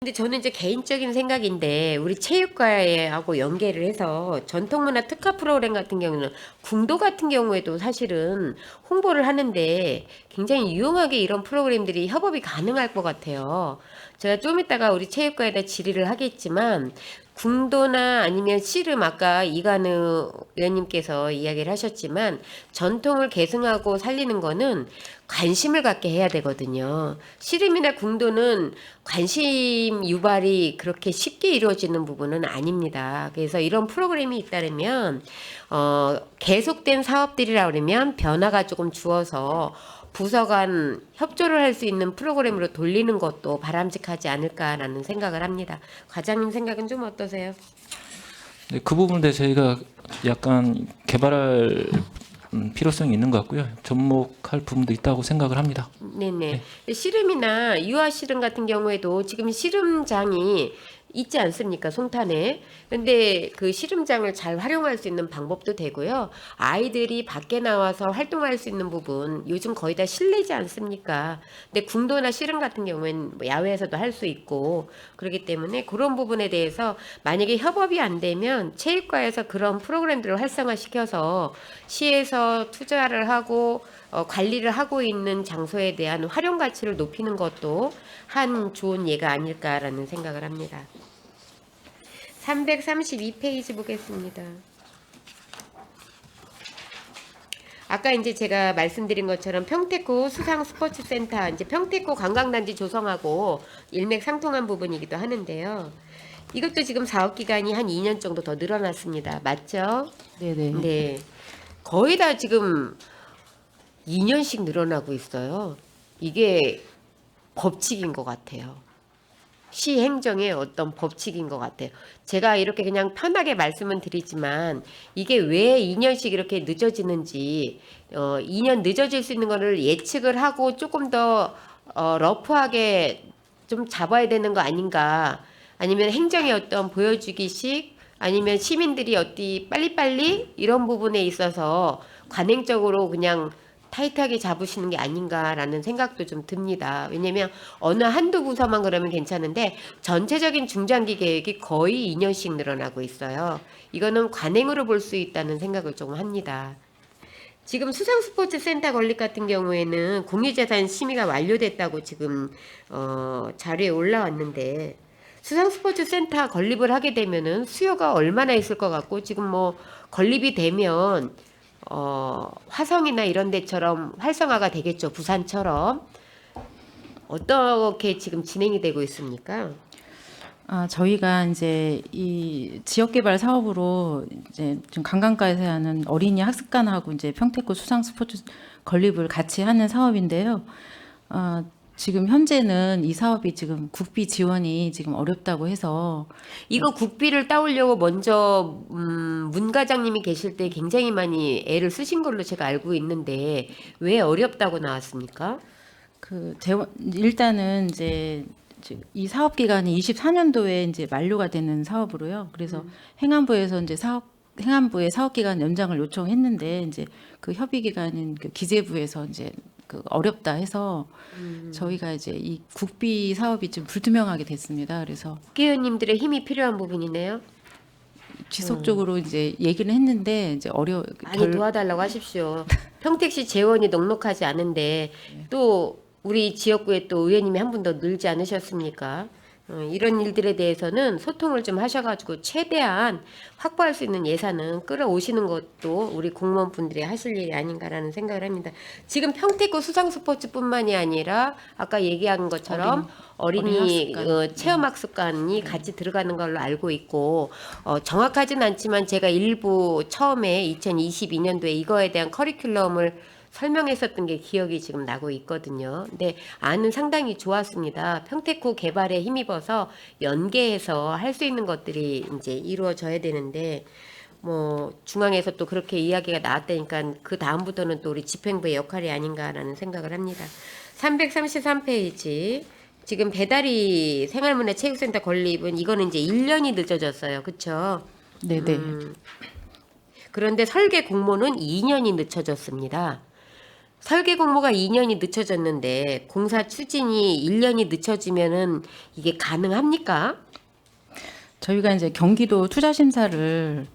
근데 저는 이제 개인적인 생각인데 우리 체육과하고 연계를 해서 전통문화 특화 프로그램 같은 경우는 궁도 같은 경우에도 사실은 홍보를 하는데 굉장히 유용하게 이런 프로그램들이 협업이 가능할 것 같아요. 제가 좀 이따가 우리 체육과에다 질의를 하겠지만 궁도나 아니면 씨름 아까 이관우 의원님께서 이야기를 하셨지만 전통을 계승하고 살리는 거는 관심을 갖게 해야 되거든요. 씨름이나 궁도는 관심 유발이 그렇게 쉽게 이루어지는 부분은 아닙니다. 그래서 이런 프로그램이 있다면 계속된 사업들이라 그러면 변화가 조금 주어서 부서 간 협조를 할 수 있는 프로그램으로 돌리는 것도 바람직하지 않을까라는 생각을 합니다. 과장님 생각은 좀 어떠세요? 네, 그 부분에 대해서 저희가 약간 개발할 필요성이 있는 것 같고요. 접목할 부분도 있다고 생각을 합니다. 네네. 씨름이나 유아 씨름 같은 경우에도 지금 씨름장이 있지 않습니까? 송탄에. 근데 그 씨름장을 잘 활용할 수 있는 방법도 되고요. 아이들이 밖에 나와서 활동할 수 있는 부분, 요즘 거의 다 실내지 않습니까? 근데 궁도나 씨름 같은 경우에는 뭐 야외에서도 할 수 있고, 그렇기 때문에 그런 부분에 대해서 만약에 협업이 안 되면 체육과에서 그런 프로그램들을 활성화시켜서 시에서 투자를 하고 관리를 하고 있는 장소에 대한 활용 가치를 높이는 것도 한 좋은 예가 아닐까라는 생각을 합니다. 332페이지 보겠습니다. 아까 이제 제가 말씀드린 것처럼 평택구 수상스포츠센터, 이제 평택구 관광단지 조성하고 일맥상통한 부분이기도 하는데요. 이것도 지금 사업 기간이 한 2년 정도 더 늘어났습니다. 맞죠? 네네. 네. 거의 다 지금 2년씩 늘어나고 있어요. 이게 법칙인 것 같아요. 시 행정의 어떤 법칙인 것 같아요. 제가 이렇게 그냥 편하게 말씀은 드리지만 이게 왜 2년씩 이렇게 늦어지는지 2년 늦어질 수 있는 거를 예측을 하고 조금 더 러프하게 좀 잡아야 되는 거 아닌가, 아니면 행정의 어떤 보여주기식, 아니면 시민들이 어디 빨리빨리 이런 부분에 있어서 관행적으로 그냥 타이트하게 잡으시는 게 아닌가라는 생각도 좀 듭니다. 왜냐면 어느 한두 부서만 그러면 괜찮은데 전체적인 중장기 계획이 거의 2년씩 늘어나고 있어요. 이거는 관행으로 볼 수 있다는 생각을 좀 합니다. 지금 수상스포츠센터 건립 같은 경우에는 국유재산 심의가 완료됐다고 지금 자료에 올라왔는데, 수상스포츠센터 건립을 하게 되면은 수요가 얼마나 있을 것 같고, 지금 뭐 건립이 되면 화성이나 이런 데처럼 활성화가 되겠죠. 부산처럼. 어떻게 지금 진행이 되고 있습니까? 저희가 이제 이 지역개발 사업으로 이제 좀 관광가에서 하는 어린이 학습관하고 이제 평택구 수상 스포츠 건립을 같이 하는 사업인데요. 지금 현재는 이 사업이 지금 국비 지원이 지금 어렵다고 해서 이거 국비를 따오려고 먼저 문 과장님이 계실 때 굉장히 많이 애를 쓰신 걸로 제가 알고 있는데 왜 어렵다고 나왔습니까? 일단은 이제 이 사업 기간이 24년도에 이제 만료가 되는 사업으로요. 그래서 행안부에서 이제 행안부의 사업 기간 연장을 요청했는데 이제 그 협의 기간인 그 기재부에서 이제 그 어렵다 해서 저희가 이제 이 국비 사업이 좀 불투명하게 됐습니다. 그래서 국회의원님들의 힘이 필요한 부분이네요. 지속적으로 이제 얘기를 했는데 이제 많이 도와달라고 하십시오. 평택시 재원이 넉넉하지 않은데 또 우리 지역구에 또 의원님이 한 분 더 늘지 않으셨습니까? 이런 일들에 대해서는 소통을 좀 하셔가지고 최대한 확보할 수 있는 예산은 끌어오시는 것도 우리 공무원분들이 하실 일이 아닌가라는 생각을 합니다. 지금 평택구 수상스포츠뿐만이 아니라 아까 얘기한 것처럼 어린이 학습관. 체험학습관이 같이 들어가는 걸로 알고 있고, 정확하진 않지만 제가 일부 처음에 2022년도에 이거에 대한 커리큘럼을 설명했었던 게 기억이 지금 나고 있거든요. 근데 안은 상당히 좋았습니다. 평택구 개발에 힘입어서 연계해서 할 수 있는 것들이 이제 이루어져야 되는데, 뭐 중앙에서 또 그렇게 이야기가 나왔다니까 그 다음부터는 또 우리 집행부의 역할이 아닌가라는 생각을 합니다. 333페이지. 지금 배다리 생활문화 체육센터 건립은 이거는 이제 1년이 늦어졌어요. 그렇죠? 네네. 그런데 설계 공모는 2년이 늦춰졌습니다. 설계 공모가 2년이 늦춰졌는데 공사 추진이 1년이 늦춰지면은 이게 가능합니까? 저희가 이제 경기도 투자 심사를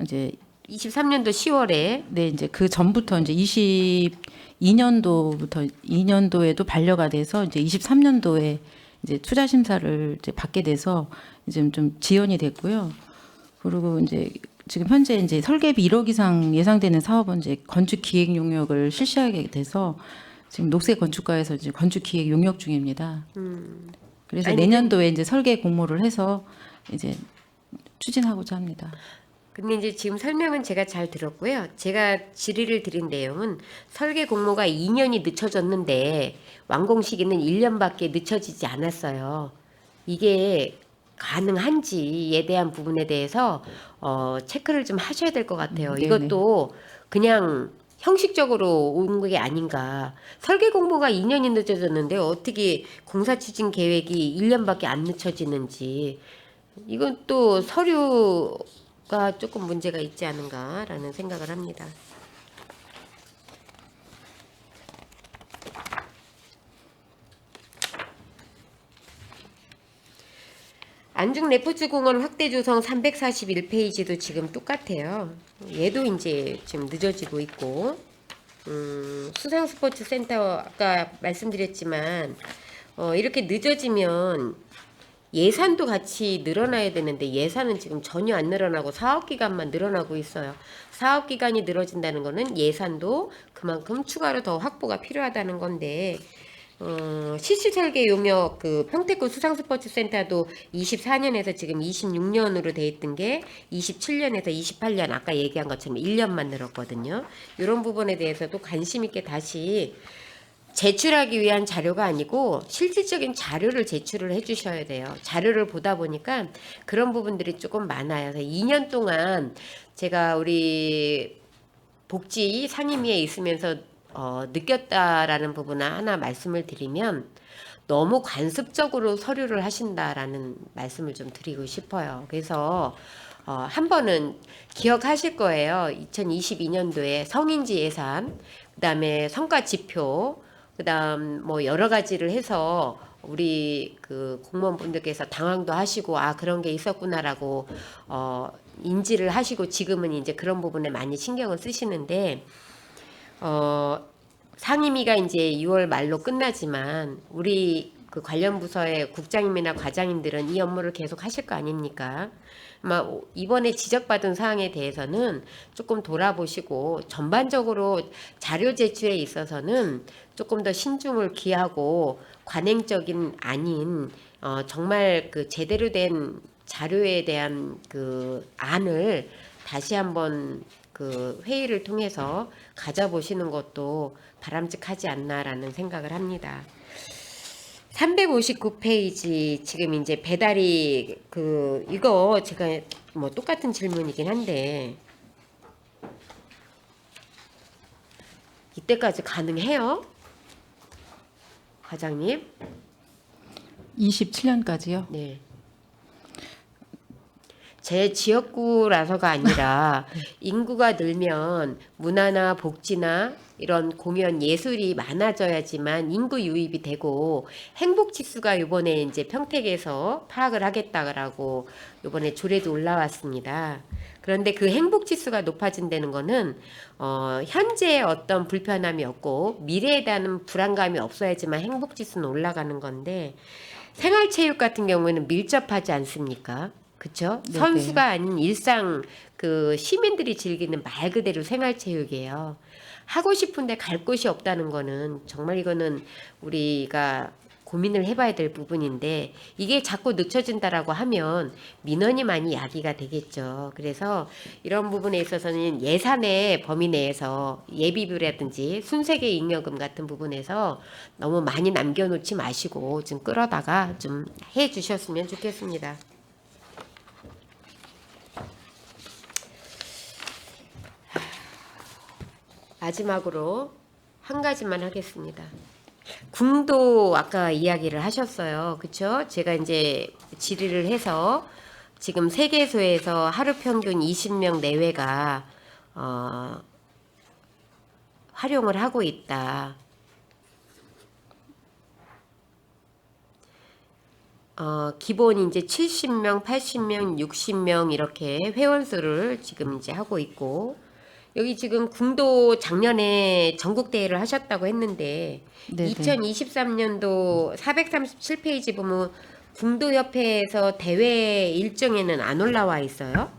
이제 23년도 10월에 네, 이제 그 전부터 이제 22년도부터 2년도에도 반려가 돼서 이제 23년도에 이제 투자 심사를 이제 받게 돼서 이제 좀 지연이 됐고요. 그리고 이제 지금 현재 이제 설계비 1억 이상 예상되는 사업은 이제 건축 기획 용역을 실시하게 돼서 지금 녹색 건축가에서 이제 건축 기획 용역 중입니다. 그래서 아니, 내년도에 이제 설계 공모를 해서 이제 추진하고자 합니다. 근데 이제 지금 설명은 제가 잘 들었고요. 제가 질의를 드린 내용은 설계 공모가 2년이 늦춰졌는데 완공 시기는 1년밖에 늦춰지지 않았어요. 이게 가능한지에 대한 부분에 대해서 체크를 좀 하셔야 될 것 같아요. 네네. 이것도 그냥 형식적으로 온 게 아닌가. 설계 공모가 2년이 늦어졌는데 어떻게 공사 추진 계획이 1년밖에 안 늦춰지는지. 이건 또 서류가 조금 문제가 있지 않은가라는 생각을 합니다. 안중 레포츠공원 확대 조성 341페이지도 지금 똑같아요. 얘도 이제 지금 늦어지고 있고, 수상 스포츠 센터 아까 말씀드렸지만 이렇게 늦어지면 예산도 같이 늘어나야 되는데 예산은 지금 전혀 안 늘어나고 사업 기간만 늘어나고 있어요. 사업 기간이 늘어진다는 거는 예산도 그만큼 추가로 더 확보가 필요하다는 건데 실시 설계 용역 그 평택구 수상스포츠센터도 24년에서 지금 26년으로 돼 있던 게 27년에서 28년 아까 얘기한 것처럼 1년만 늘었거든요. 이런 부분에 대해서도 관심 있게 다시 제출하기 위한 자료가 아니고 실질적인 자료를 제출을 해주셔야 돼요. 자료를 보다 보니까 그런 부분들이 조금 많아요. 그래서 2년 동안 제가 우리 복지 상임위에 있으면서 느꼈다라는 부분을 하나 말씀을 드리면 너무 관습적으로 서류를 하신다라는 말씀을 좀 드리고 싶어요. 그래서 한 번은 기억하실 거예요. 2022년도에 성인지 예산, 그다음에 성과 지표, 그다음 뭐 여러 가지를 해서 우리 그 공무원분들께서 당황도 하시고 아 그런 게 있었구나라고 인지를 하시고 지금은 이제 그런 부분에 많이 신경을 쓰시는데 상임위가 이제 6월 말로 끝나지만 우리 그 관련 부서의 국장님이나 과장님들은 이 업무를 계속 하실 거 아닙니까? 아마 이번에 지적받은 사항에 대해서는 조금 돌아보시고 전반적으로 자료 제출에 있어서는 조금 더 신중을 기하고 관행적인 아닌 정말 그 제대로 된 자료에 대한 그 안을 다시 한번 그 회의를 통해서 가져보시는 것도 바람직하지 않나라는 생각을 합니다. 359페이지 지금 이제 배달이 그 이거 제가 뭐 똑같은 질문이긴 한데 이때까지 가능해요? 과장님? 27년까지요. 네. 제 지역구라서가 아니라 인구가 늘면 문화나 복지나 이런 공연 예술이 많아져야지만 인구 유입이 되고 행복 지수가 이번에 이제 평택에서 파악을 하겠다라고 이번에 조례도 올라왔습니다. 그런데 그 행복 지수가 높아진다는 거는 현재 어떤 불편함이 없고 미래에 대한 불안감이 없어야지만 행복 지수는 올라가는 건데 생활체육 같은 경우에는 밀접하지 않습니까? 그쵸? 네네. 선수가 아닌 일상 그 시민들이 즐기는 말 그대로 생활체육이에요. 하고 싶은데 갈 곳이 없다는 거는 정말 이거는 우리가 고민을 해봐야 될 부분인데 이게 자꾸 늦춰진다라고 하면 민원이 많이 야기가 되겠죠. 그래서 이런 부분에 있어서는 예산의 범위 내에서 예비비라든지 순세계 잉여금 같은 부분에서 너무 많이 남겨놓지 마시고 좀 끌어다가 좀 해주셨으면 좋겠습니다. 마지막으로 한 가지만 하겠습니다. 궁도 아까 이야기를 하셨어요. 그쵸? 제가 이제 질의를 해서 지금 세계소에서 하루 평균 20명 내외가 활용을 하고 있다. 기본 이제 70명, 80명, 60명 이렇게 회원 수를 지금 이제 하고 있고, 여기 지금 궁도 작년에 전국 대회를 하셨다고 했는데 네네. 2023년도 437페이지 보면 궁도 협회에서 대회 일정에는 안 올라와 있어요.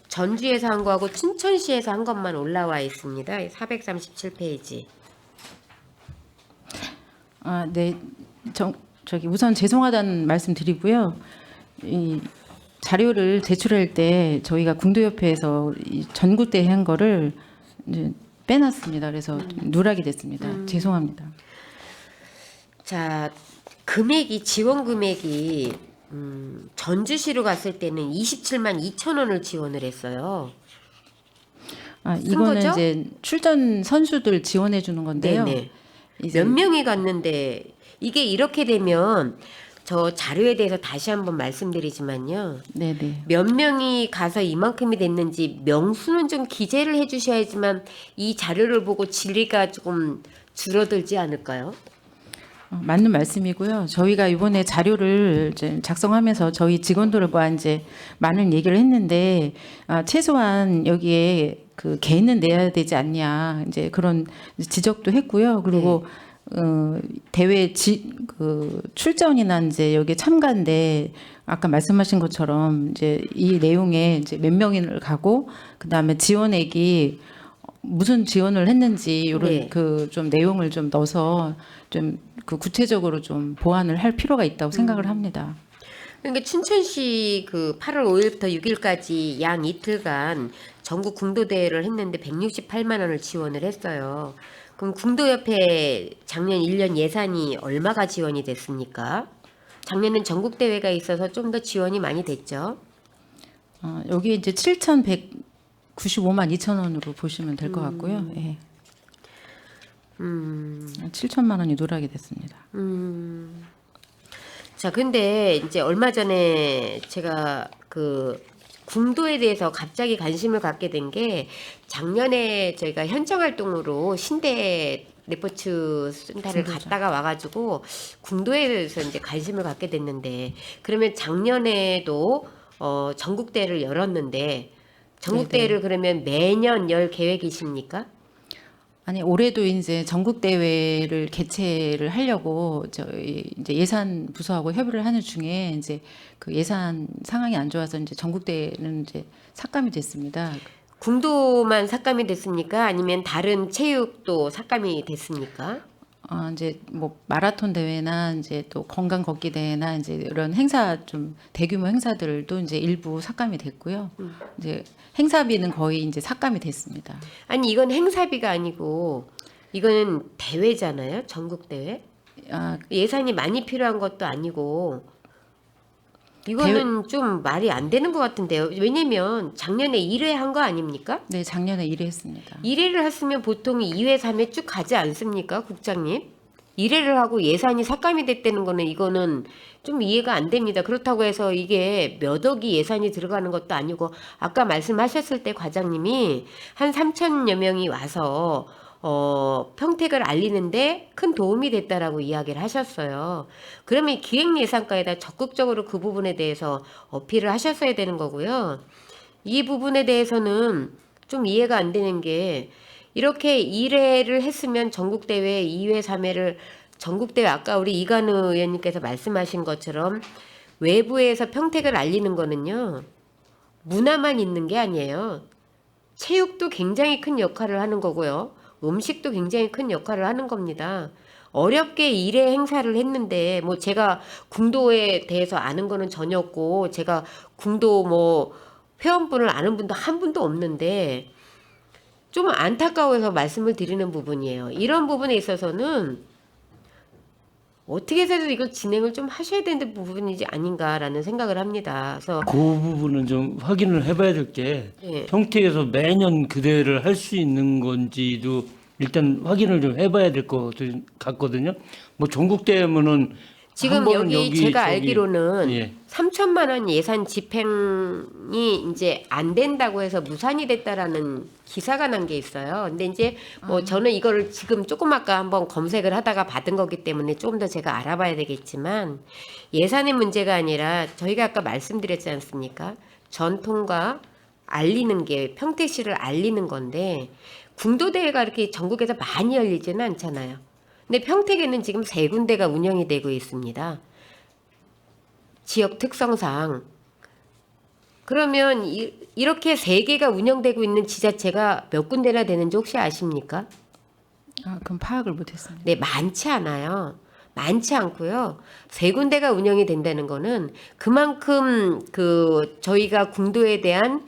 전주에서 한 거하고 춘천시에서 한 것만 올라와 있습니다. 437페이지. 아, 네. 저기 우선 죄송하다는 말씀 드리고요. 이 자료를 제출할 때 저희가 궁도협회에서 이 전국대회 한 거를 이제 빼놨습니다. 그래서 좀 누락이 됐습니다. 죄송합니다. 자, 금액이 지원 금액이 전주시로 갔을 때는 27만 2천 원을 지원을 했어요. 아, 큰 이거는 거죠? 이제 출전 선수들 지원해 주는 건데요. 네네. 이제 몇 명이 갔는데 이게 이렇게 되면 저 자료에 대해서 다시 한번 말씀드리지만요. 네네. 몇 명이 가서 이만큼이 됐는지 명수는 좀 기재를 해주셔야지만 이 자료를 보고 진리가 조금 줄어들지 않을까요? 맞는 말씀이고요. 저희가 이번에 자료를 이제 작성하면서 저희 직원들과 이제 많은 얘기를 했는데 최소한 여기에 그 개는 내야 되지 않냐 이제 그런 지적도 했고요. 그리고 대회 그 출전이나 이제 여기 참가인데 아까 말씀하신 것처럼 이제 이 내용에 이제 몇 명을 가고 그 다음에 지원액이 무슨 지원을 했는지 이런 네. 그 좀 내용을 좀 넣어서 좀 그 구체적으로 좀 보완을 할 필요가 있다고 생각을 합니다. 그러니까 춘천시 그 8월 5일부터 6일까지 양 이틀간 전국 궁도 대회를 했는데 168만 원을 지원을 했어요. 그럼 궁도협회 작년 1년 예산이 얼마가 지원이 됐습니까? 작년엔 전국 대회가 있어서 좀 더 지원이 많이 됐죠. 여기 이제 7,195만 2천 원으로 보시면 될 것 같고요. 예. 7천만 원이 누락이 됐습니다. 자, 근데 이제 얼마 전에 제가 그 궁도에 대해서 갑자기 관심을 갖게 된 게 작년에 저희가 현장 활동으로 신대 레포츠 센터를 궁도죠. 갔다가 와가지고 궁도에 대해서 이제 관심을 갖게 됐는데 그러면 작년에도 전국 대회를 열었는데 전국 네네. 대회를 그러면 매년 열 계획이십니까? 아니 올해도 이제 전국 대회를 개최를 하려고 저희 이제 예산 부서하고 협의를 하는 중에 이제 그 예산 상황이 안 좋아서 이제 전국 대회는 이제 삭감이 됐습니다. 궁도만 삭감이 됐습니까? 아니면 다른 체육도 삭감이 됐습니까? 이제 뭐 마라톤 대회나 이제 또 건강 걷기 대회나 이제 이런 행사 좀 대규모 행사들도 이제 일부 삭감이 됐고요. 이제 행사비는 거의 이제 삭감이 됐습니다. 아니 이건 행사비가 아니고 이거는 대회잖아요. 전국 대회. 아, 예산이 많이 필요한 것도 아니고 이거는 좀 말이 안 되는 것 같은데요. 왜냐면 작년에 1회 한 거 아닙니까? 네, 작년에 1회 했습니다. 1회를 했으면 보통 2회, 3회 쭉 가지 않습니까? 국장님? 1회를 하고 예산이 삭감이 됐다는 거는 이거는 좀 이해가 안 됩니다. 그렇다고 해서 이게 몇 억이 예산이 들어가는 것도 아니고 아까 말씀하셨을 때 과장님이 한 3천여 명이 와서 평택을 알리는데 큰 도움이 됐다라고 이야기를 하셨어요. 그러면 기획 예산과에다 적극적으로 그 부분에 대해서 어필을 하셨어야 되는 거고요. 이 부분에 대해서는 좀 이해가 안 되는 게 이렇게 1회를 했으면 전국대회 2회, 3회를 전국대회 아까 우리 이관우 의원님께서 말씀하신 것처럼 외부에서 평택을 알리는 거는요. 문화만 있는 게 아니에요. 체육도 굉장히 큰 역할을 하는 거고요. 음식도 굉장히 큰 역할을 하는 겁니다. 어렵게 1회 행사를 했는데 뭐 제가 궁도에 대해서 아는 거는 전혀 없고 제가 궁도 뭐 회원분을 아는 분도 한 분도 없는데 좀 안타까워서 말씀을 드리는 부분이에요. 이런 부분에 있어서는 어떻게 해서든 이걸 진행을 좀 하셔야 되는 부분이지 아닌가라는 생각을 합니다. 그래서 그 부분은 좀 확인을 해봐야 될 게 네. 평택에서 매년 그 대회를 할 수 있는 건지도 일단 확인을 좀 해봐야 될 것 같거든요. 뭐 전국 대회면은 지금 한 번은 여기 제가 저기, 알기로는 예. 3천만 원 예산 집행이 이제 안 된다고 해서 무산이 됐다라는 기사가 난 게 있어요. 근데 이제 뭐 저는 이거를 지금 조금 아까 한번 검색을 하다가 받은 거기 때문에 조금 더 제가 알아봐야 되겠지만 예산의 문제가 아니라 저희가 아까 말씀드렸지 않습니까? 전통과 알리는 게 평택시를 알리는 건데 궁도대회가 이렇게 전국에서 많이 열리지는 않잖아요. 근데 평택에는 지금 3군데가 운영이 되고 있습니다. 지역 특성상. 그러면 이렇게 3개가 운영되고 있는 지자체가 몇 군데나 되는지 혹시 아십니까? 아, 그럼 파악을 못했습니다. 네, 많지 않아요. 많지 않고요. 3군데가 운영이 된다는 거는 그만큼 저희가 궁도에 대한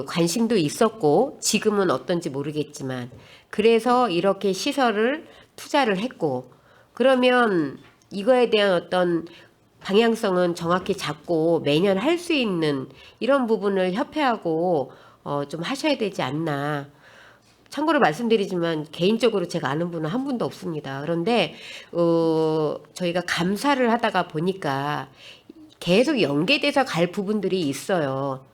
관심도 있었고 지금은 어떤지 모르겠지만 그래서 이렇게 시설을 투자를 했고 그러면 이거에 대한 어떤 방향성은 정확히 잡고 매년 할 수 있는 이런 부분을 협회하고 좀 하셔야 되지 않나. 참고로 말씀드리지만 개인적으로 제가 아는 분은 한 분도 없습니다. 그런데 저희가 감사를 하다가 보니까 계속 연계돼서 갈 부분들이 있어요.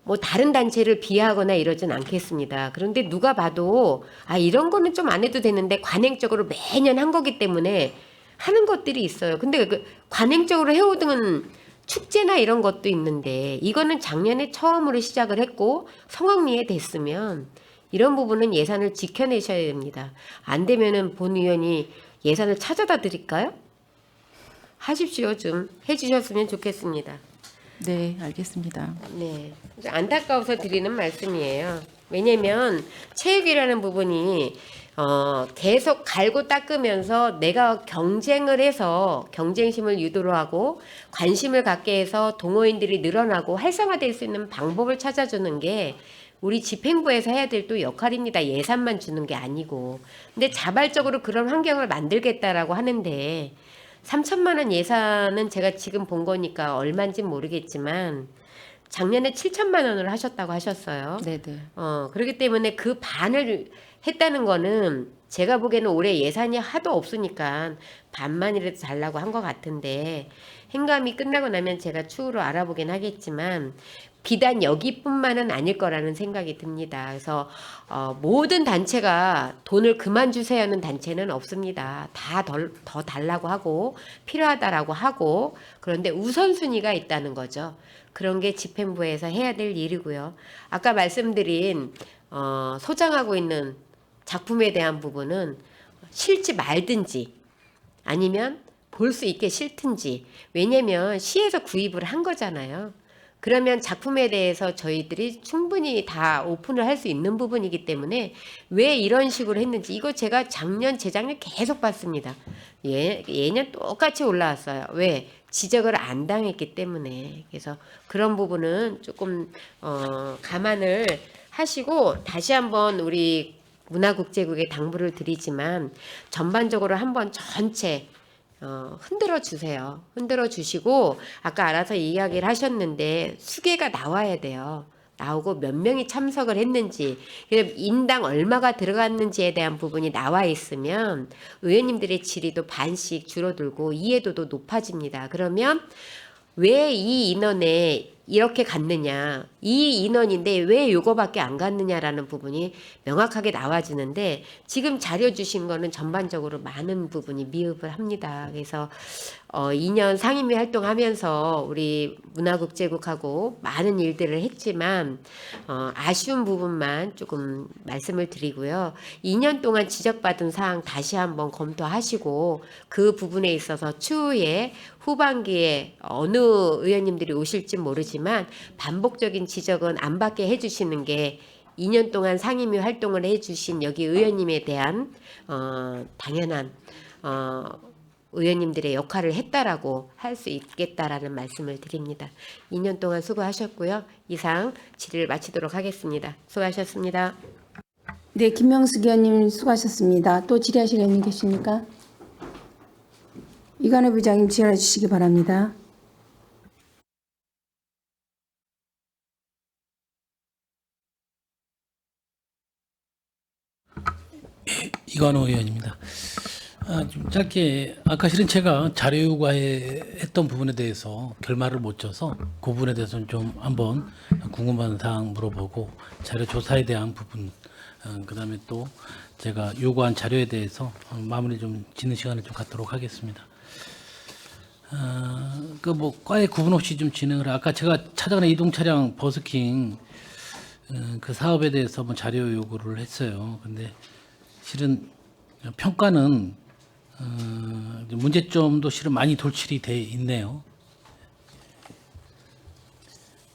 뭐 다른 단체를 비하하거나 이러진 않겠습니다. 그런데 누가 봐도 이런 거는 좀 안 해도 되는데 관행적으로 매년 한 거기 때문에 하는 것들이 있어요. 근데 관행적으로 해오던 축제나 이런 것도 있는데 이거는 작년에 처음으로 시작을 했고 성황리에 됐으면 이런 부분은 예산을 지켜내셔야 됩니다. 안 되면은 본 의원이 예산을 찾아다 드릴까요? 하십시오. 좀 해주셨으면 좋겠습니다. 네, 알겠습니다. 네, 안타까워서 드리는 말씀이에요. 왜냐면 체육이라는 부분이 계속 갈고 닦으면서 내가 경쟁을 해서 경쟁심을 유도를 하고 관심을 갖게 해서 동호인들이 늘어나고 활성화될 수 있는 방법을 찾아주는 게 우리 집행부에서 해야 될 또 역할입니다. 예산만 주는 게 아니고. 근데 자발적으로 그런 환경을 만들겠다라고 하는데 3천만 원 예산은 제가 지금 본 거니까 얼마인지 모르겠지만 작년에 7천만 원을 하셨다고 하셨어요. 네, 네. 그렇기 때문에 그 반을 했다는 거는 제가 보기에는 올해 예산이 하도 없으니까 반만이라도 달라고 한 것 같은데 행감이 끝나고 나면 제가 추후로 알아보긴 하겠지만 비단 여기뿐만은 아닐 거라는 생각이 듭니다. 그래서 모든 단체가 돈을 그만 주세요 하는 단체는 없습니다. 다 더 달라고 하고 필요하다라고 하고 그런데 우선순위가 있다는 거죠. 그런 게 집행부에서 해야 될 일이고요. 아까 말씀드린 소장하고 있는 작품에 대한 부분은 싫지 말든지 아니면 볼 수 있게 싫든지 왜냐면 시에서 구입을 한 거잖아요. 그러면 작품에 대해서 저희들이 충분히 다 오픈을 할 수 있는 부분이기 때문에 왜 이런 식으로 했는지 이거 제가 작년 재작년 계속 봤습니다. 예년 똑같이 올라왔어요. 왜? 지적을 안 당했기 때문에. 그래서 그런 부분은 조금 감안을 하시고 다시 한번 우리 문화국제국에 당부를 드리지만 전반적으로 한번 전체 흔들어 주세요. 흔들어 주시고 아까 알아서 이야기를 하셨는데 수계가 나와야 돼요. 나오고 몇 명이 참석을 했는지 인당 얼마가 들어갔는지에 대한 부분이 나와 있으면 의원님들의 질의도 반씩 줄어들고 이해도도 높아집니다. 그러면 왜 이 인원에 이렇게 갔느냐 이 인원인데 왜 요거밖에 안 갔느냐라는 부분이 명확하게 나와지는데 지금 자료 주신 거는 전반적으로 많은 부분이 미흡을 합니다. 그래서 2년 상임위 활동하면서 우리 문화국제국하고 많은 일들을 했지만 아쉬운 부분만 조금 말씀을 드리고요. 2년 동안 지적받은 사항 다시 한번 검토하시고 그 부분에 있어서 추후에 후반기에 어느 의원님들이 오실지 모르지만 반복적인 지적은 안 받게 해주시는 게 2년 동안 상임위 활동을 해주신 여기 의원님에 대한 당연한 의원님들의 역할을 했다라고 할 수 있겠다라는 말씀을 드립니다. 2년 동안 수고하셨고요. 이상 질의를 마치도록 하겠습니다. 수고하셨습니다. 네, 김명숙 의원님 수고하셨습니다. 또 질의하실 의원님 계십니까? 이관우 부장님 질의해 주시기 바랍니다. 이관호 의원입니다. 좀 짧게 아까 실은 제가 자료 요구했던 부분에 대해서 결말을 못 줘서 그 부분에 대해서는 좀 한번 궁금한 사항 물어보고 자료 조사에 대한 부분 그다음에 또 제가 요구한 자료에 대해서 마무리 좀 짓는 시간을 좀 갖도록 하겠습니다. 그 뭐 과에 구분 없이 좀 진행을 아까 제가 찾아가는 이동 차량 버스킹 그 사업에 대해서 뭐 자료 요구를 했어요. 근데 실은 평가는 문제점도 실은 많이 돌출이 돼 있네요.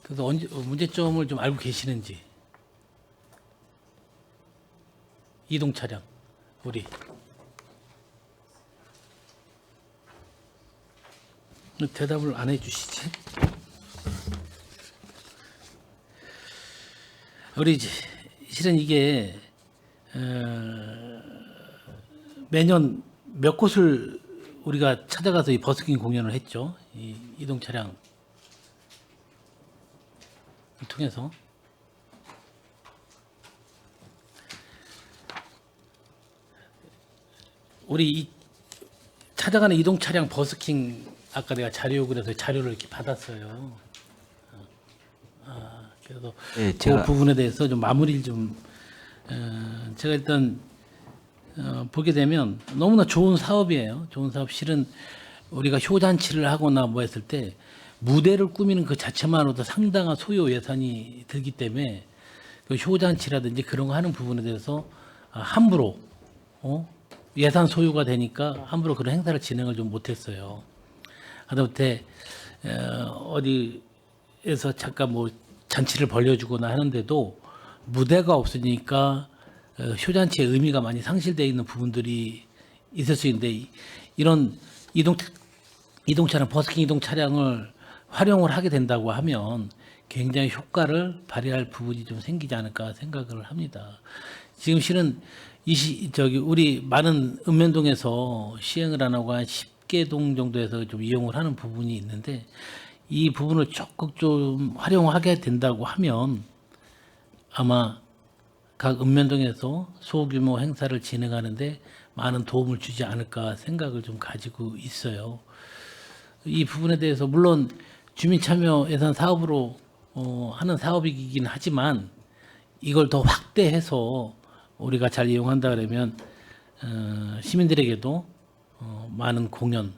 그래서 문제점을 좀 알고 계시는지 이동 차량 우리 대답을 안 해주시지? 우리 실은 이게 매년 몇 곳을 우리가 찾아가서 이 버스킹 공연을 했죠. 이 이동 차량 통해서 우리 이 찾아가는 이동 차량 버스킹 아까 내가 자료 요구를 해서 자료를 이렇게 받았어요. 그래서 네, 그 부분에 대해서 좀 마무리를 좀 제가 일단 보게 되면 너무나 좋은 사업이에요. 좋은 사업 실은 우리가 효잔치를 하거나 뭐 했을 때 무대를 꾸미는 그 자체만으로도 상당한 소요 예산이 들기 때문에 그 효잔치라든지 그런 거 하는 부분에 대해서 함부로 예산 소요가 되니까 함부로 그런 행사를 진행을 좀 못했어요. 하다못해 어디에서 잠깐 뭐 잔치를 벌려주거나 하는데도 무대가 없으니까 효잔치의 의미가 많이 상실되어 있는 부분들이 있을 수 있는데 이런 이동 차량 버스킹 이동 차량을 활용을 하게 된다고 하면 굉장히 효과를 발휘할 부분이 좀 생기지 않을까 생각을 합니다. 지금 실은 우리 많은 읍면동에서 시행을 안 하고 한 10개 동 정도에서 좀 이용을 하는 부분이 있는데 이 부분을 적극 좀 활용하게 된다고 하면 아마 각 읍면동에서 소규모 행사를 진행하는데 많은 도움을 주지 않을까 생각을 좀 가지고 있어요. 이 부분에 대해서 물론 주민참여 예산 사업으로 하는 사업이긴 하지만 이걸 더 확대해서 우리가 잘 이용한다 그러면 시민들에게도 많은 공연을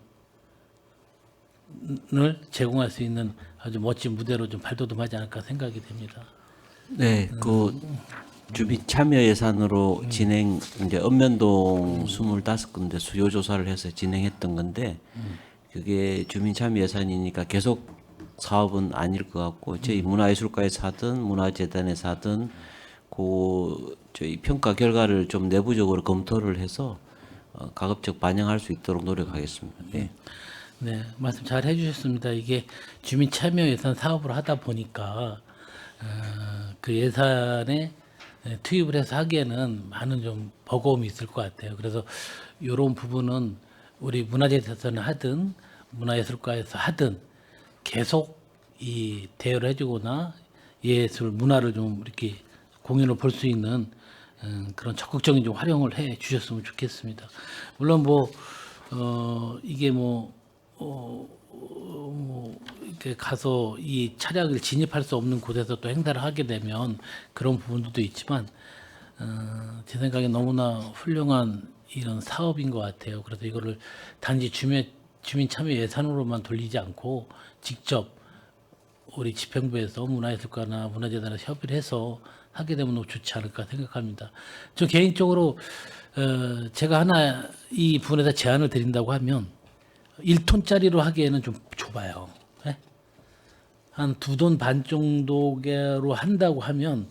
제공할 수 있는 아주 멋진 무대로 좀 발돋움하지 않을까 생각이 됩니다. 네, 그 주민 참여 예산으로 진행 이제 읍면동 25군데 수요 조사를 해서 진행했던 건데 그게 주민 참여 예산이니까 계속 사업은 아닐 것 같고 저희 문화예술가에서 하든 문화재단에서 하든 그 저희 평가 결과를 좀 내부적으로 검토를 해서 가급적 반영할 수 있도록 노력하겠습니다. 네. 네, 말씀 잘 해주셨습니다. 이게 주민 참여 예산 사업을 하다 보니까 그 예산에 투입을 해서 하기에는 많은 좀 버거움이 있을 것 같아요. 그래서 이런 부분은 우리 문화재에서는 하든 문화예술가에서 하든 계속 이 대여를 해주거나 예술 문화를 좀 이렇게 공연을 볼 수 있는 그런 적극적인 좀 활용을 해 주셨으면 좋겠습니다. 물론 이게 이렇게 가서 이 차량을 진입할 수 없는 곳에서 또 행사를 하게 되면 그런 부분들도 있지만 제 생각에 너무나 훌륭한 이런 사업인 것 같아요. 그래서 이거를 단지 주민 참여 예산으로만 돌리지 않고 직접 우리 집행부에서 문화예술가나 문화재단에서 협의를 해서 하게 되면 너무 좋지 않을까 생각합니다. 저 개인적으로 제가 하나 이 부분에서 제안을 드린다고 하면 1톤짜리로 하기에는 좀 좁아요. 네? 한 2톤 반 정도로 한다고 하면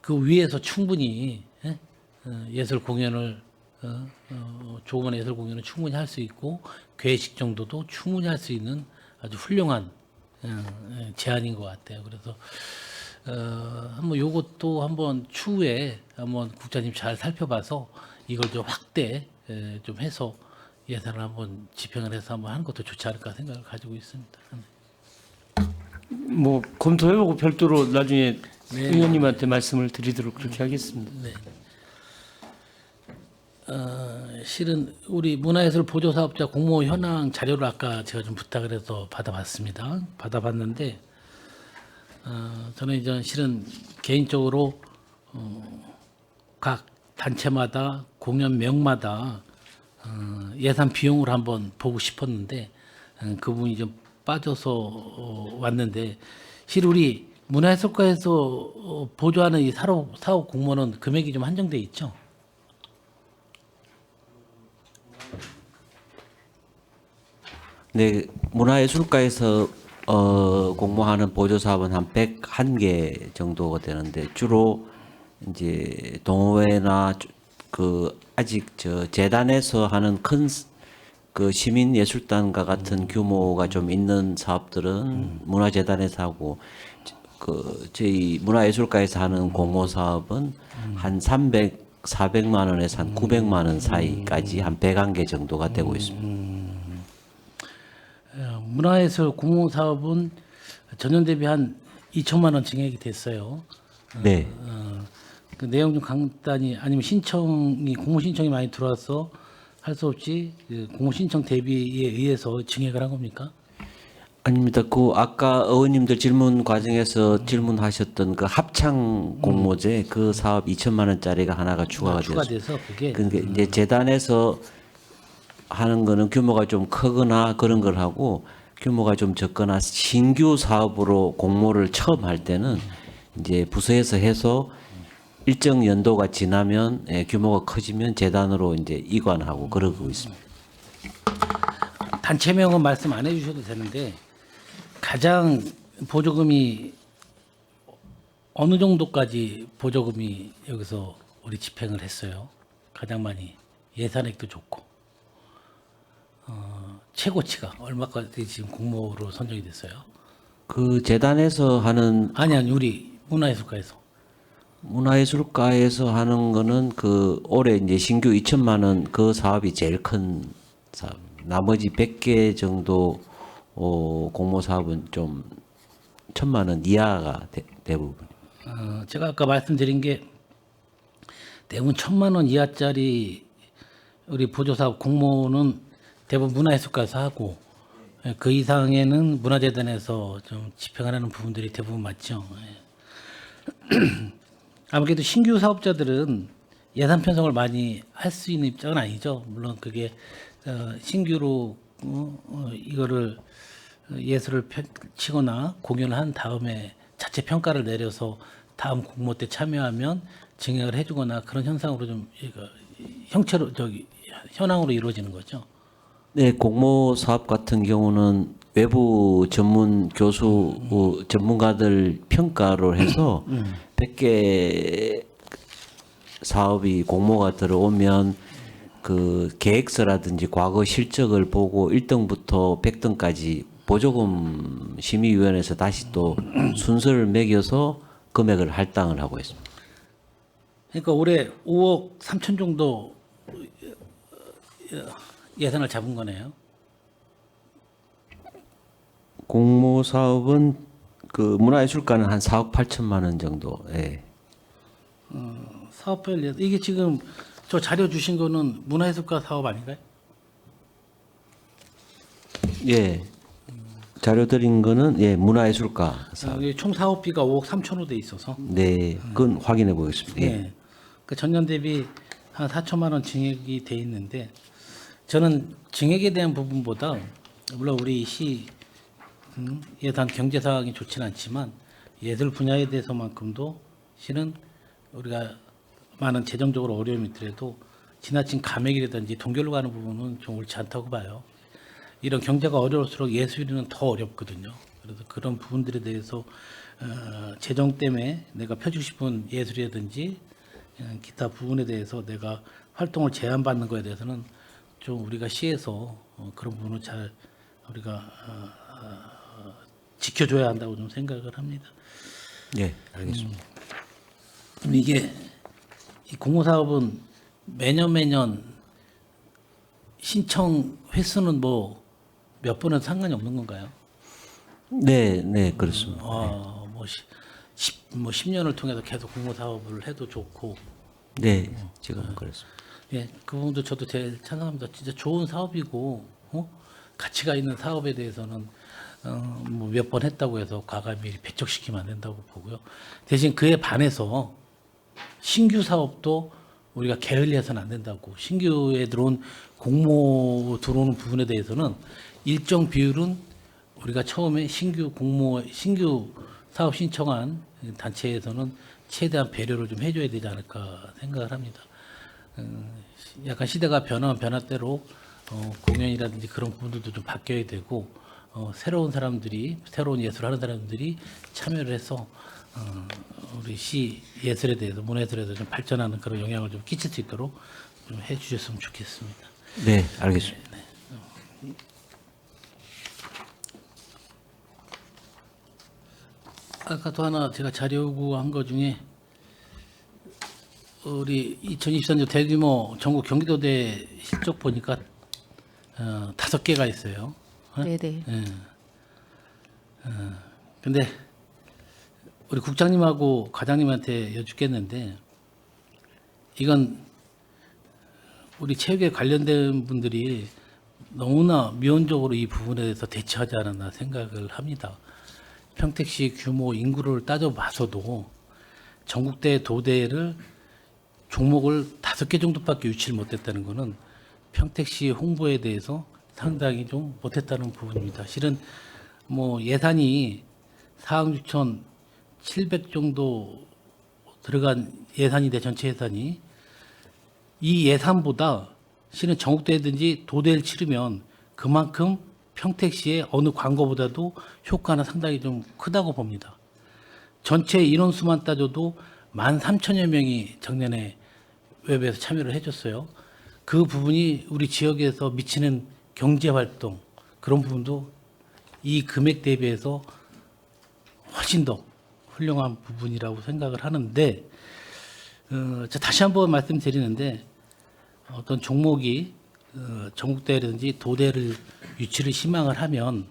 그 위에서 충분히 예술 공연을 조그만 예술 공연을 충분히 할 수 있고 괴식 정도도 충분히 할 수 있는 아주 훌륭한 제안인 것 같아요. 그래서 한번 요것도 한번 추후에 한번 국장님 잘 살펴봐서 이걸 좀 확대 좀 해서 예산을 한번 집행을 해서 한번 하는 것도 좋지 않을까 생각을 가지고 있습니다. 뭐 검토해보고 별도로 나중에 네. 의원님한테 말씀을 드리도록 그렇게 하겠습니다. 네. 실은 우리 문화예술 보조사업자 공모 현황 자료를 아까 제가 좀 부탁을 해서 받아봤습니다. 받아봤는데 저는 이제 실은 개인적으로 각 단체마다 공연명마다 예산 비용을 한번 보고 싶었는데 그 부분이 좀 빠져서 왔는데 실 우리 문화예술과에서 보조하는 이 사업 공모는 금액이 좀 한정돼 있죠. 네, 문화예술가에서 공모하는 보조 사업은 한 101개 정도가 되는데 주로 이제 동호회나 그 아직 저 재단에서 하는 큰 그 시민예술단과 같은 규모가 좀 있는 사업들은 문화재단에서 하고 그 저희 문화예술가에서 하는 공모 사업은 한 400만 원에서 한 900만 원 사이까지 한 101개 정도가 되고 있습니다. 문화예술 공모 사업은 전년 대비 한 2천만 원 증액이 됐어요. 네. 그 내용 좀 간단히 아니면 신청이 공모 신청이 많이 들어와서 할 수 없이 그 공모 신청 대비에 의해서 증액을 한 겁니까? 아닙니다. 그 아까 의원님들 질문 과정에서 질문하셨던 그 합창 공모제 그 사업 2천만 원짜리가 하나가 추가가 됐습니다. 추가돼서 그게 그러니까 이제 재단에서 하는 거는 규모가 좀 크거나 그런 걸 하고 규모가 좀 적거나 신규 사업으로 공모를 처음 할 때는 이제 부서에서 해서 일정 연도가 지나면 규모가 커지면 재단으로 이제 이관하고 그러고 있습니다. 단체명은 말씀 안 해주셔도 되는데 가장 보조금이 어느 정도까지 보조금이 여기서 우리 집행을 했어요. 가장 많이 예산액도 좋고 최고치가 얼마까지 지금 공모로 선정이 됐어요? 그 재단에서 하는 아니 우리 문화예술가에서 하는 거는 그 올해 이제 신규 2천만 원 그 사업이 제일 큰 사업. 나머지 100개 정도 공모 사업은 좀 1,000만 원 이하가 대부분. 제가 아까 말씀드린 게 대부분 1,000만 원 이하짜리 우리 보조사업 공모는 대부분 문화예술가에서 하고 그 이상에는 문화재단에서 좀 집행하려는 부분들이 대부분 맞죠. 아무래도 신규 사업자들은 예산 편성을 많이 할 수 있는 입장은 아니죠. 물론 그게 신규로 이거를 예술을 치거나 공연을 한 다음에 자체 평가를 내려서 다음 공모 때 참여하면 증액을 해주거나 그런 현상으로 좀 형체로 현황으로 이루어지는 거죠. 네, 공모 사업 같은 경우는 외부 전문 교수 전문가들 평가를 해서 100개 사업이 공모가 들어오면 그 계획서라든지 과거 실적을 보고 1등부터 100등까지 보조금 심의위원회에서 다시 또 순서를 매겨서 금액을 할당을 하고 있습니다. 그러니까 올해 5억 3천 정도 예산을 잡은 거네요. 공모 사업은 그 문화예술가는 한 4억 8천만 원 정도. 예. 사업별 예산 이게 지금 저 자료 주신 거는 문화예술가 사업 아닌가요? 예. 자료 드린 거는 예, 문화예술가 사업. 여기 총 사업비가 5억 3천으로 돼 있어서 네. 그건 확인해 보겠습니다. 예. 네. 그 전년 대비 한 4천만 원 증액이 돼 있는데 저는 증액에 대한 부분보다 물론 우리 시 예산 경제 상황이 좋지는 않지만 예술 분야에 대해서만큼도 실은 우리가 많은 재정적으로 어려움이 있더라도 지나친 감액이라든지 동결로 가는 부분은 좀 옳지 않다고 봐요. 이런 경제가 어려울수록 예술인은 더 어렵거든요. 그래서 그런 부분들에 대해서 재정 때문에 내가 펴주고 싶은 예술이라든지 기타 부분에 대해서 내가 활동을 제한받는 거에 대해서는 좀 우리가 시에서 그런 부분을 잘 우리가 지켜줘야 한다고 좀 생각을 합니다. 예, 알겠습니다. 그럼 이게 이 공모사업은 매년 신청 횟수는 뭐 몇 번은 상관이 없는 건가요? 네, 네, 그렇습니다. 뭐 10년을 통해서 계속 공모사업을 해도 좋고 네, 지금 그렇습니다. 예, 그 부분도 저도 제일 찬성합니다. 진짜 좋은 사업이고 가치가 있는 사업에 대해서는 뭐 몇 번 했다고 해서 과감히 배척시키면 안 된다고 보고요. 대신 그에 반해서 신규 사업도 우리가 게을리해서는 안 된다고. 신규에 들어온 공모 들어오는 부분에 대해서는 일정 비율은 우리가 처음에 신규 사업 신청한 단체에서는 최대한 배려를 좀 해줘야 되지 않을까 생각을 합니다. 약간 시대가 변하면 변화대로 공연이라든지 그런 부분들도 좀 바뀌어야 되고 새로운 사람들이 새로운 예술을 하는 사람들이 참여를 해서 우리 시 예술에 대해서 문화예술에 대해서 좀 발전하는 그런 영향을 좀 끼칠 수 있도록 좀 해주셨으면 좋겠습니다. 네, 알겠습니다. 아까 또 하나 제가 자료 요구한 거 중에 우리 2024년 대규모 전국 경기도대 실적 보니까 5개가 있어요. 네네. 예. 근데 우리 국장님하고 과장님한테 여쭙겠는데 이건 우리 체육에 관련된 분들이 너무나 미온적으로 이 부분에 대해서 대처하지 않았나 생각을 합니다. 평택시 규모 인구를 따져봐서도 전국대 도대를 종목을 5개 정도밖에 유치를 못했다는 것은 평택시 홍보에 대해서 상당히 좀 못했다는 부분입니다. 실은 뭐 예산이 4억 6천 7백 정도 들어간 예산인데 전체 예산이 이 예산보다 실은 전국대회든지 도대를 치르면 그만큼 평택시의 어느 광고보다도 효과는 상당히 좀 크다고 봅니다. 전체 인원수만 따져도 13,000여 명이 작년에 웹에서 참여를 해줬어요. 그 부분이 우리 지역에서 미치는 경제활동 그런 부분도 이 금액 대비해서 훨씬 더 훌륭한 부분이라고 생각을 하는데 저 다시 한번 말씀드리는데 어떤 종목이 전국대회라든지 도대를 유치를 희망을 하면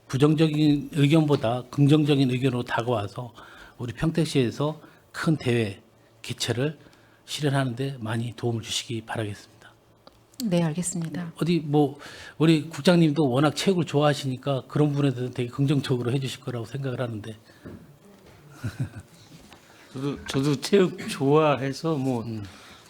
부정적인 의견보다 긍정적인 의견으로 다가와서 우리 평택시에서 큰 대회 개최를 실현하는데 많이 도움을 주시기 바라겠습니다. 네, 알겠습니다. 어디 뭐 우리 국장님도 워낙 체육을 좋아하시니까 그런 부분에 대해서 되게 긍정적으로 해주실 거라고 생각을 하는데 저도 체육 좋아해서 뭐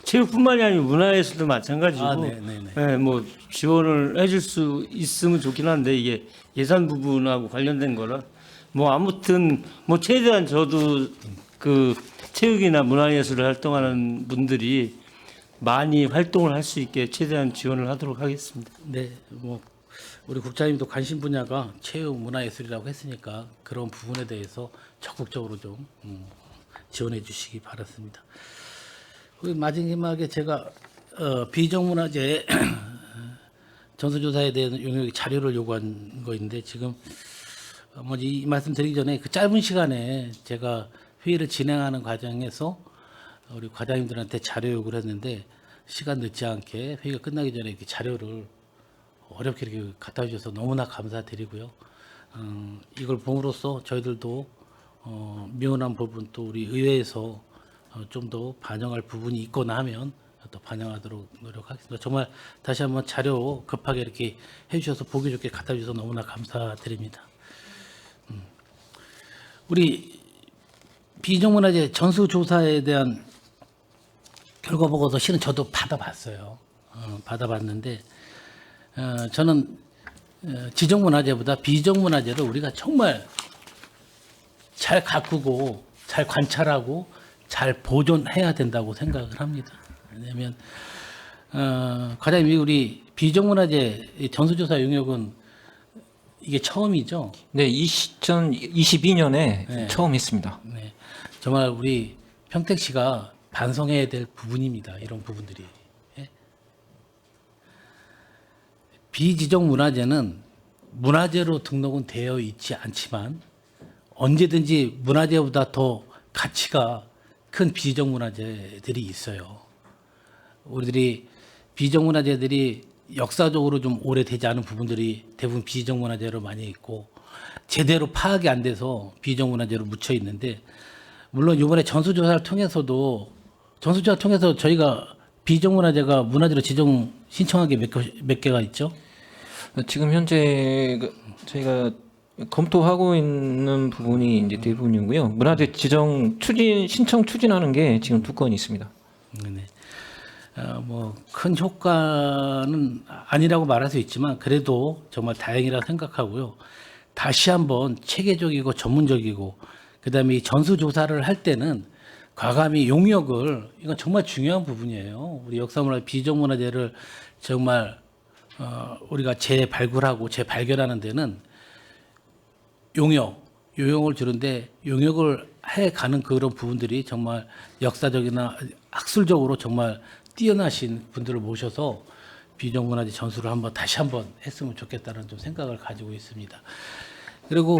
체육뿐만이 아니고 문화예술도 마찬가지고 네네네. 예, 뭐 지원을 해줄 수 있으면 좋긴 한데 이게 예산 부분하고 관련된 거라 뭐 아무튼 뭐 최대한 저도 그 체육이나 문화예술을 활동하는 분들이 많이 활동을 할 수 있게 최대한 지원을 하도록 하겠습니다. 네, 뭐 우리 국장님도 관심 분야가 체육 문화예술이라고 했으니까 그런 부분에 대해서 적극적으로 좀 지원해 주시기 바랐습니다. 마지막에 제가 비정문화재 전수조사에 대한 용역 자료를 요구한 거인데 지금 먼저 이 말씀 드리기 전에 그 짧은 시간에 제가 회의를 진행하는 과정에서 우리 과장님들한테 자료 요구를 했는데 시간 늦지 않게 회의가 끝나기 전에 이렇게 자료를 어렵게 이렇게 갖다 주셔서 너무나 감사드리고요. 이걸 봄으로써 저희들도 미온한 부분 또 우리 의회에서 좀 더 반영할 부분이 있거나 하면 또 반영하도록 노력하겠습니다. 정말 다시 한번 자료 급하게 이렇게 해주셔서 보기 좋게 갖다 주셔서 너무나 감사드립니다. 우리 비정문화재 전수조사에 대한 결과 보고서 실은 저도 받아봤어요. 받아봤는데 저는 지정문화재보다 비정문화재를 우리가 정말 잘 가꾸고 잘 관찰하고 잘 보존해야 된다고 생각을 합니다. 왜냐하면 과장님 우리 비정문화재 전수조사 용역은 이게 처음이죠. 네, 2022년에 네. 처음 했습니다. 네, 정말 우리 평택시가 반성해야 될 부분입니다. 이런 부분들이. 예? 비지정 문화재는 문화재로 등록은 되어 있지 않지만 언제든지 문화재보다 더 가치가 큰 비지정 문화재들이 있어요. 우리들이 비지정 문화재들이 역사적으로 좀 오래되지 않은 부분들이 대부분 비지정 문화재로 많이 있고 제대로 파악이 안 돼서 비지정 문화재로 묻혀 있는데 물론 이번에 전수조사를 통해서도 전수조사 통해서 저희가 비정문화재가 문화재로 지정 신청한 게 몇 개가 있죠? 지금 현재 저희가 검토하고 있는 부분이 이제 대부분이고요. 문화재 지정 신청 추진하는 게 지금 2건이 있습니다. 네. 뭐 큰 효과는 아니라고 말할 수 있지만 그래도 정말 다행이라 생각하고요. 다시 한번 체계적이고 전문적이고 그다음에 이 전수조사를 할 때는 과감히 용역을 이건 정말 중요한 부분이에요. 우리 역사문화 비정문화재를 정말 우리가 재발굴하고 재발견하는 데는 요용을 주는데 용역을 해가는 그런 부분들이 정말 역사적이나 학술적으로 정말 뛰어나신 분들을 모셔서 비정문화재 전수를 다시 한번 했으면 좋겠다는 좀 생각을 가지고 있습니다. 그리고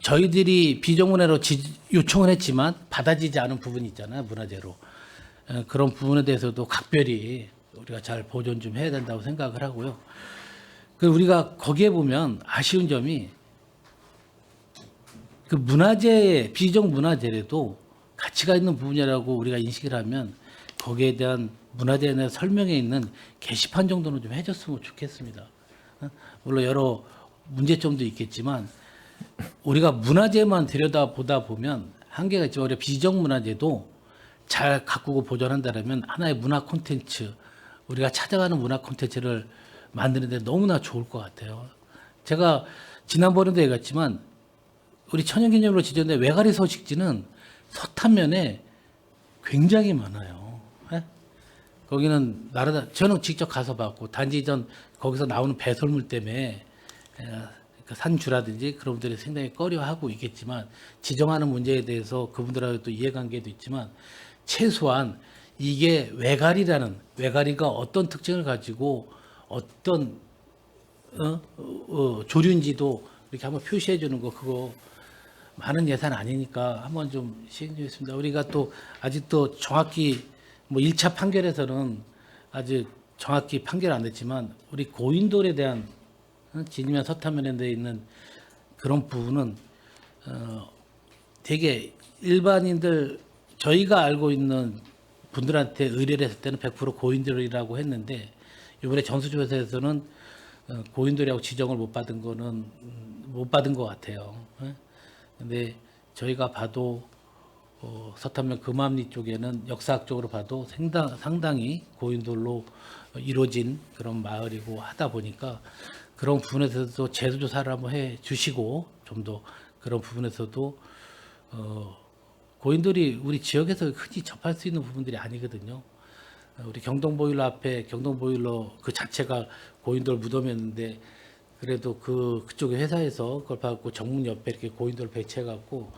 저희들이 비정문화로 요청을 했지만 받아지지 않은 부분이 있잖아요, 문화재로. 그런 부분에 대해서도 각별히 우리가 잘 보존 좀 해야 된다고 생각을 하고요. 그리고 우리가 거기에 보면 아쉬운 점이 그 문화재, 비정문화재라도 가치가 있는 부분이라고 우리가 인식을 하면 거기에 대한 문화재에 대한 설명에 있는 게시판 정도는 좀 해줬으면 좋겠습니다. 물론 여러 문제점도 있겠지만 우리가 문화재만 들여다보다 보면 한계가 있지만 우리가 비정문화재도 잘 가꾸고 보존한다면 하나의 문화 콘텐츠, 우리가 찾아가는 문화 콘텐츠를 만드는 데 너무나 좋을 것 같아요. 제가 지난번에도 얘기했지만 우리 천연기념으로 지정된 외가리 서식지는 서탄면에 굉장히 많아요. 예? 거기는 저는 직접 가서 봤고 단지 거기서 나오는 배설물 때문에 그 산주라든지 그런 분들이 상당히 꺼려하고 있겠지만 지정하는 문제에 대해서 그분들하고 또 이해관계도 있지만 최소한 이게 외가리가 어떤 특징을 가지고 어떤 조류인지도 이렇게 한번 표시해 주는 거 그거 많은 예산 아니니까 한번 좀 시행 좀 했습니다. 우리가 또 아직도 정확히 뭐 1차 판결에서는 아직 정확히 판결 안 됐지만 우리 고인돌에 대한 진이면 서탄면에 대해 있는 그런 부분은 되게 일반인들 저희가 알고 있는 분들한테 의뢰를 했을 때는 100% 고인돌이라고 했는데 이번에 전수조사에서는 고인돌이라고 지정을 못 받은 것 같아요. 근데 저희가 봐도 서탄면 금암리 쪽에는 역사학적으로 봐도 상당히 고인돌로 이루어진 그런 마을이고 하다 보니까 그런 부분에서도 제도조사를 한번 해 주시고 좀 더 그런 부분에서도 고인돌이 우리 지역에서 흔히 접할 수 있는 부분들이 아니거든요. 우리 경동보일러 앞에 경동보일러 그 자체가 고인돌 무덤이었는데 그래도 그쪽의 회사에서 그걸 받고 정문 옆에 이렇게 고인돌 배치해갖고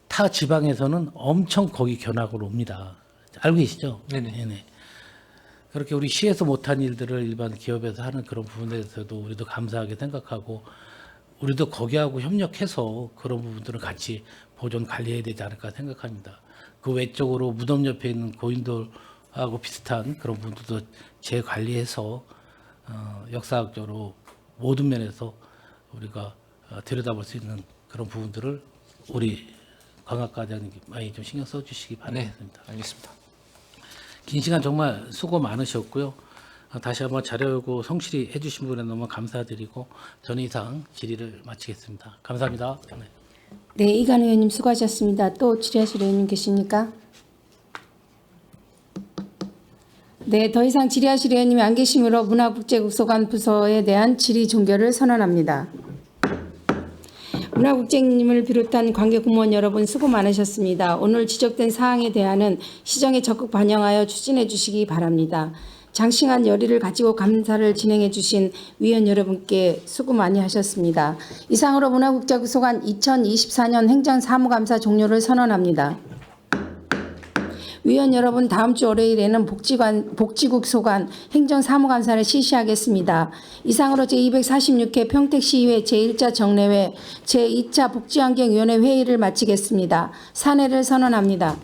타 지방에서는 엄청 거기 견학을 옵니다. 알고 계시죠? 네네. 그렇게 우리 시에서 못한 일들을 일반 기업에서 하는 그런 부분에서도 우리도 감사하게 생각하고 우리도 거기하고 협력해서 그런 부분들을 같이 보존 관리해야 되지 않을까 생각합니다. 그 외적으로 무덤 옆에 있는 고인돌하고 비슷한 그런 부분들도 재관리해서 역사학적으로 모든 면에서 우리가 들여다볼 수 있는 그런 부분들을 우리 관악과장님 많이 좀 신경 써주시기 바라겠습니다. 네, 알겠습니다. 긴 시간 정말 수고 많으셨고요. 다시 한번 자료고 성실히 해주신 분에 너무 감사드리고 저는 이상 질의를 마치겠습니다. 감사합니다. 네, 이관 의원님 수고하셨습니다. 또 질의하실 의원님 계십니까? 네, 더 이상 질의하실 의원님이 안 계시므로 문화국제국소관 부서에 대한 질의 종결을 선언합니다. 문화국장님을 비롯한 관계 공무원 여러분 수고 많으셨습니다. 오늘 지적된 사항에 대한은 시정에 적극 반영하여 추진해 주시기 바랍니다. 장시간 열의를 가지고 감사를 진행해 주신 위원 여러분께 수고 많이 하셨습니다. 이상으로 문화국제국소관 2024년 행정사무감사 종료를 선언합니다. 위원 여러분, 다음 주 월요일에는 복지국소관 행정사무감사를 실시하겠습니다. 이상으로 제246회 평택시의회 제1차 정례회 제2차 복지환경위원회 회의를 마치겠습니다. 산회를 선언합니다.